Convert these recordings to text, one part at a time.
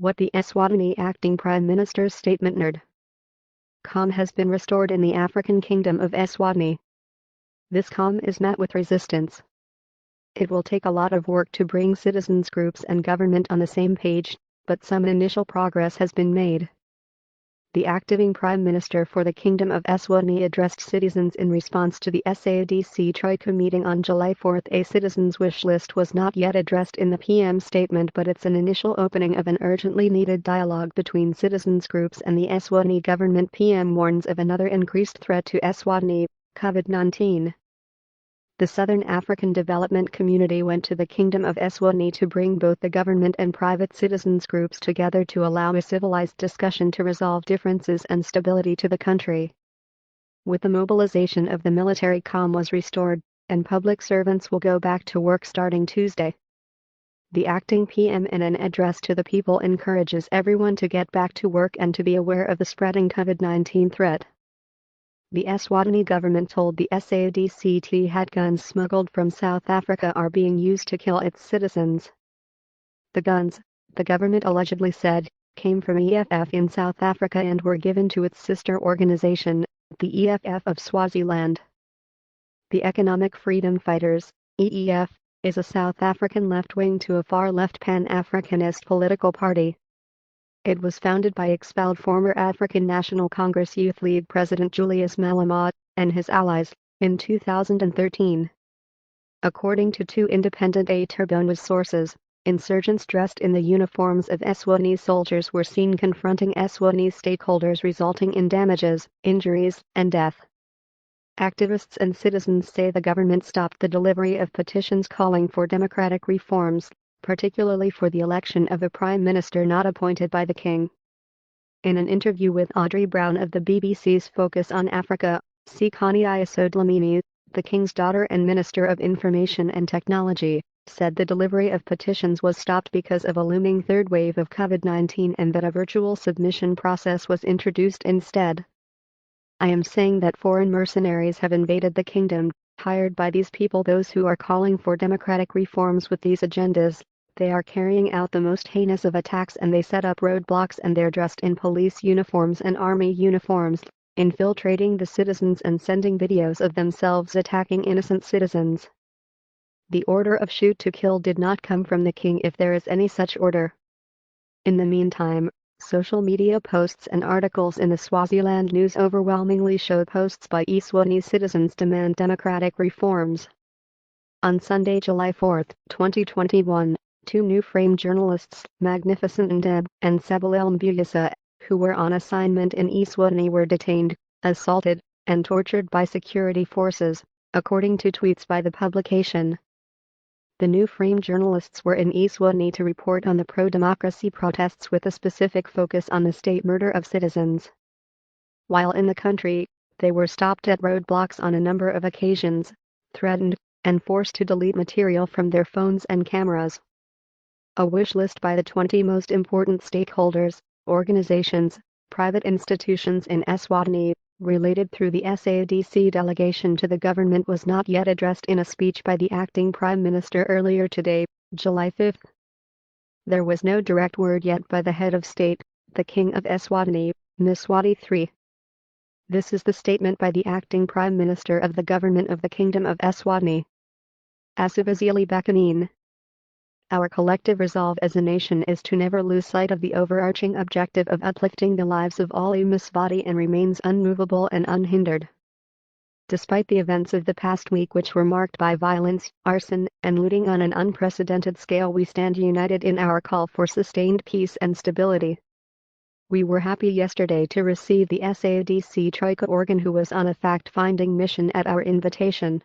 What the Eswatini acting Prime Minister's statement nerd. Calm has been restored in the African Kingdom of Eswatini. This calm is met with resistance. It will take a lot of work to bring citizens groups and government on the same page, but some initial progress has been made. The acting Prime Minister for the Kingdom of Eswatini addressed citizens in response to the SADC Troika meeting on July 4. A citizens' wish list was not yet addressed in the PM statement, but it's an initial opening of an urgently needed dialogue between citizens groups and the Eswatini government. PM warns of another increased threat to Eswatini, COVID-19. The Southern African Development Community went to the Kingdom of Eswatini to bring both the government and private citizens groups together to allow a civilized discussion to resolve differences and stability to the country. With the mobilization of the military, calm was restored, and public servants will go back to work starting Tuesday. The acting PM in an address to the people encourages everyone to get back to work and to be aware of the spreading COVID-19 threat. The Eswatini government told the SADC had guns smuggled from South Africa are being used to kill its citizens. The guns, the government allegedly said, came from EFF in South Africa and were given to its sister organization, the EFF of Swaziland. The Economic Freedom Fighters, EEF, is a South African left-wing to a far-left Pan-Africanist political party. It was founded by expelled former African National Congress Youth League President Julius Malema and his allies in 2013. According to two independent Turbonnews sources, insurgents dressed in the uniforms of Eswatini soldiers were seen confronting Eswatini stakeholders, resulting in damages, injuries, and death. Activists and citizens say the government stopped the delivery of petitions calling for democratic reforms, particularly for the election of a prime minister not appointed by the king. In an interview with Audrey Brown of the BBC's Focus on Africa, Sekani Ayoso Dlamini, the king's daughter and Minister of Information and Technology, said the delivery of petitions was stopped because of a looming third wave of COVID-19 and that a virtual submission process was introduced instead. I am saying that foreign mercenaries have invaded the kingdom, hired by these people, those who are calling for democratic reforms with these agendas. They are carrying out the most heinous of attacks, and they set up roadblocks, and they're dressed in police uniforms and army uniforms, infiltrating the citizens and sending videos of themselves attacking innocent citizens. The order of shoot to kill did not come from the king, if there is any such order. In the meantime, social media posts and articles in the Swaziland news overwhelmingly show posts by Eswatini citizens demand democratic reforms. On Sunday, July 4, 2021, two new frame journalists, Magnificent Ndeb and Sebelel Mbuyisa, who were on assignment in Eswatini, were detained, assaulted, and tortured by security forces, according to tweets by the publication. The new frame journalists were in Eswatini to report on the pro-democracy protests with a specific focus on the state murder of citizens. While in the country, they were stopped at roadblocks on a number of occasions, threatened, and forced to delete material from their phones and cameras. A wish list by the 20 most important stakeholders, organizations, private institutions in Eswatini, related through the SADC delegation to the government, was not yet addressed in a speech by the acting Prime Minister earlier today, July 5. There was no direct word yet by the head of state, the King of Eswatini, Mswati III. This is the statement by the acting Prime Minister of the Government of the Kingdom of Eswatini. Asivazili Bekanine. Our collective resolve as a nation is to never lose sight of the overarching objective of uplifting the lives of all Mswati, and remains unmovable and unhindered. Despite the events of the past week, which were marked by violence, arson, and looting on an unprecedented scale, we stand united in our call for sustained peace and stability. We were happy yesterday to receive the SADC Troika organ, who was on a fact-finding mission at our invitation.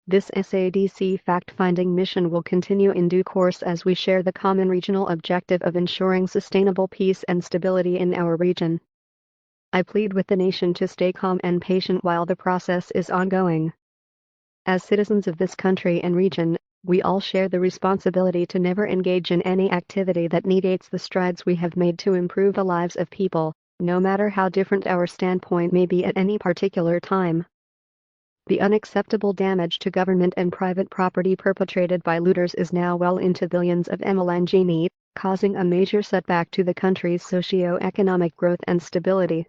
This SADC fact-finding mission will continue in due course as we share the common regional objective of ensuring sustainable peace and stability in our region. I plead with the nation to stay calm and patient while the process is ongoing. As citizens of this country and region, we all share the responsibility to never engage in any activity that negates the strides we have made to improve the lives of people, no matter how different our standpoint may be at any particular time. The unacceptable damage to government and private property perpetrated by looters is now well into billions of mlangeni, causing a major setback to the country's socio-economic growth and stability.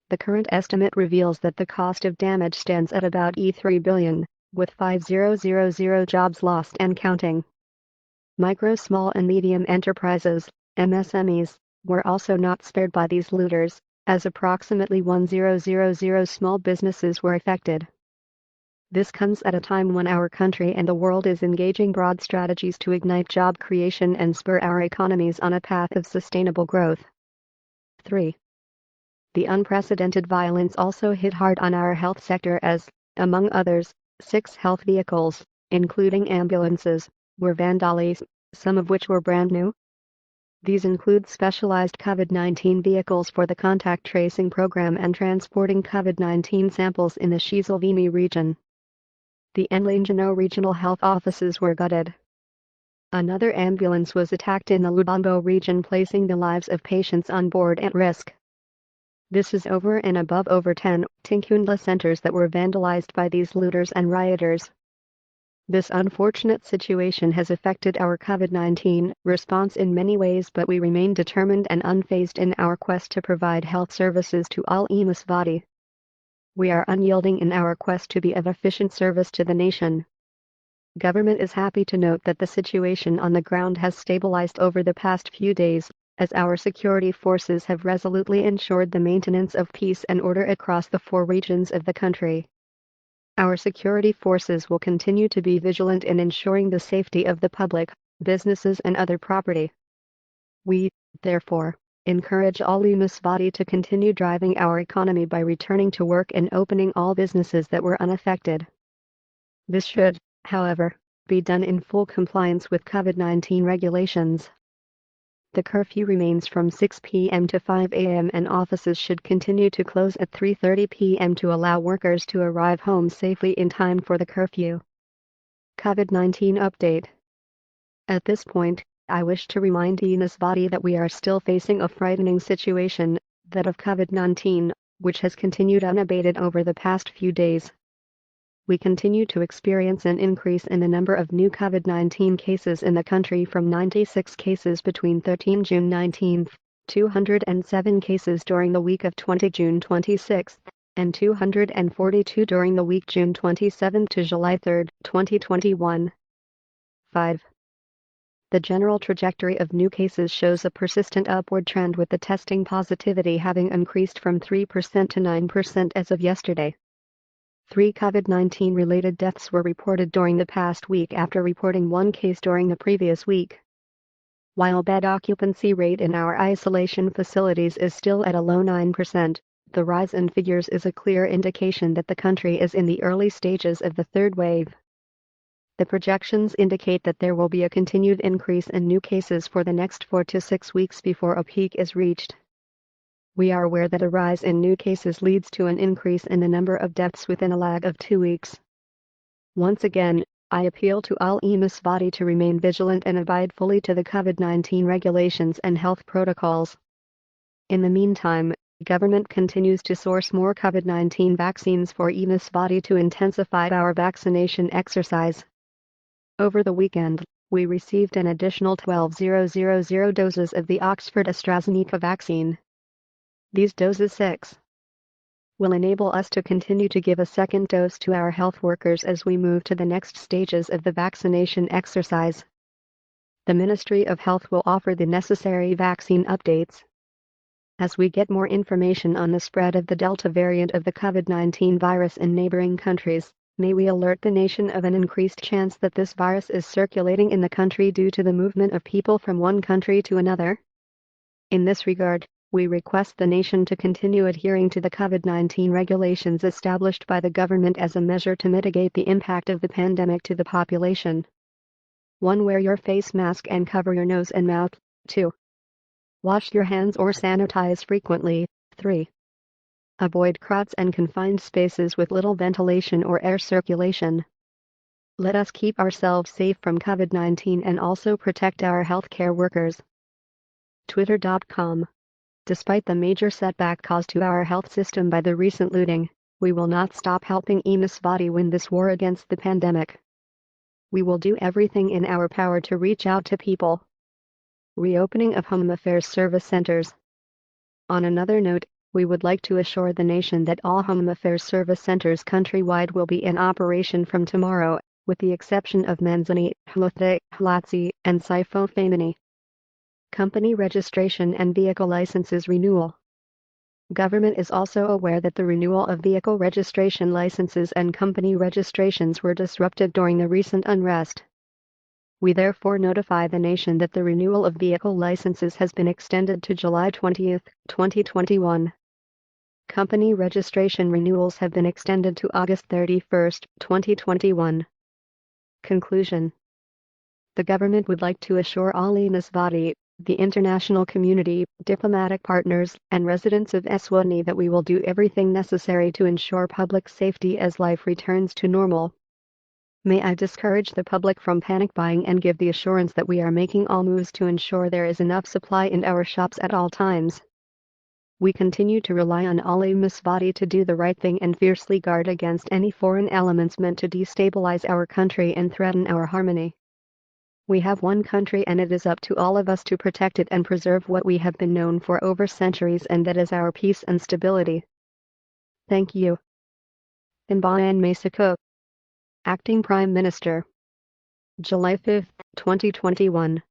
The current estimate reveals that the cost of damage stands at about $3 billion, with 5,000 jobs lost and counting. Micro, small and medium enterprises, MSMEs, were also not spared by these looters, as approximately 1,000 small businesses were affected. This comes at a time when our country and the world is engaging broad strategies to ignite job creation and spur our economies on a path of sustainable growth. 3. The unprecedented violence also hit hard on our health sector as, among others, 6 health vehicles, including ambulances, were vandalized, some of which were brand new. These include specialized COVID-19 vehicles for the contact tracing program and transporting COVID-19 samples in the Eswatini region. The Enlangano regional health offices were gutted. Another ambulance was attacked in the Lubombo region, placing the lives of patients on board at risk. This is over and above over 10 Tinkundla centers that were vandalized by these looters and rioters. This unfortunate situation has affected our COVID-19 response in many ways, but we remain determined and unfazed in our quest to provide health services to all Eswatini. We are unyielding in our quest to be of efficient service to the nation. Government is happy to note that the situation on the ground has stabilized over the past few days, as our security forces have resolutely ensured the maintenance of peace and order across the 4 regions of the country. Our security forces will continue to be vigilant in ensuring the safety of the public, businesses and other property. We, therefore, encourage all Eswatini to continue driving our economy by returning to work and opening all businesses that were unaffected. This should, however, be done in full compliance with COVID-19 regulations. The curfew remains from 6 p.m. to 5 a.m. and offices should continue to close at 3:30 p.m. to allow workers to arrive home safely in time for the curfew. COVID-19 update. At this point, I wish to remind Eswatini that we are still facing a frightening situation, that of COVID-19, which has continued unabated over the past few days. We continue to experience an increase in the number of new COVID-19 cases in the country from 96 cases between 13 June 19, 207 cases during the week of 20 June 26, and 242 during the week June 27 to July 3, 2021. 5. The general trajectory of new cases shows a persistent upward trend, with the testing positivity having increased from 3% to 9% as of yesterday. 3 COVID-19 related deaths were reported during the past week after reporting 1 case during the previous week. While bed occupancy rate in our isolation facilities is still at a low 9%, the rise in figures is a clear indication that the country is in the early stages of the 3rd wave. The projections indicate that there will be a continued increase in new cases for the next 4 to 6 weeks before a peak is reached. We are aware that a rise in new cases leads to an increase in the number of deaths within a lag of 2 weeks. Once again, I appeal to all Eswatini to remain vigilant and abide fully to the COVID-19 regulations and health protocols. In the meantime, government continues to source more COVID-19 vaccines for Eswatini to intensify our vaccination exercise. Over the weekend, we received an additional 12,000 doses of the Oxford AstraZeneca vaccine. These doses 6 will enable us to continue to give a second dose to our health workers as we move to the next stages of the vaccination exercise. The Ministry of Health will offer the necessary vaccine updates. As we get more information on the spread of the Delta variant of the COVID-19 virus in neighboring countries, may we alert the nation of an increased chance that this virus is circulating in the country due to the movement of people from one country to another. In this regard, we request the nation to continue adhering to the COVID-19 regulations established by the government as a measure to mitigate the impact of the pandemic to the population. 1. Wear your face mask and cover your nose and mouth. 2. Wash your hands or sanitize frequently. 3. Avoid crowds and confined spaces with little ventilation or air circulation. Let us keep ourselves safe from COVID-19 and also protect our healthcare workers. Twitter.com. Despite the major setback caused to our health system by the recent looting, we will not stop helping Eswatini win this war against the pandemic. We will do everything in our power to reach out to people. reopening of Home Affairs Service centers. On another note, we would like to assure the nation that all Home Affairs Service centers countrywide will be in operation from tomorrow, with the exception of Manzini, Hlothe, Hlatsi, and Sifo-Famini. Company registration and vehicle licenses renewal. Government is also aware that the renewal of vehicle registration licenses and company registrations were disrupted during the recent unrest. We therefore notify the nation that the renewal of vehicle licenses has been extended to July 20, 2021. Company registration renewals have been extended to August 31, 2021. Conclusion. The government would like to assure all Eswatini, the international community, diplomatic partners, and residents of Eswatini that we will do everything necessary to ensure public safety as life returns to normal. May I discourage the public from panic buying and give the assurance that we are making all moves to ensure there is enough supply in our shops at all times. We continue to rely on all Eswatini to do the right thing and fiercely guard against any foreign elements meant to destabilize our country and threaten our harmony. We have one country and it is up to all of us to protect it and preserve what we have been known for over centuries, and that is our peace and stability. Thank you. Inbayan Masako, Acting Prime Minister. July 5, 2021.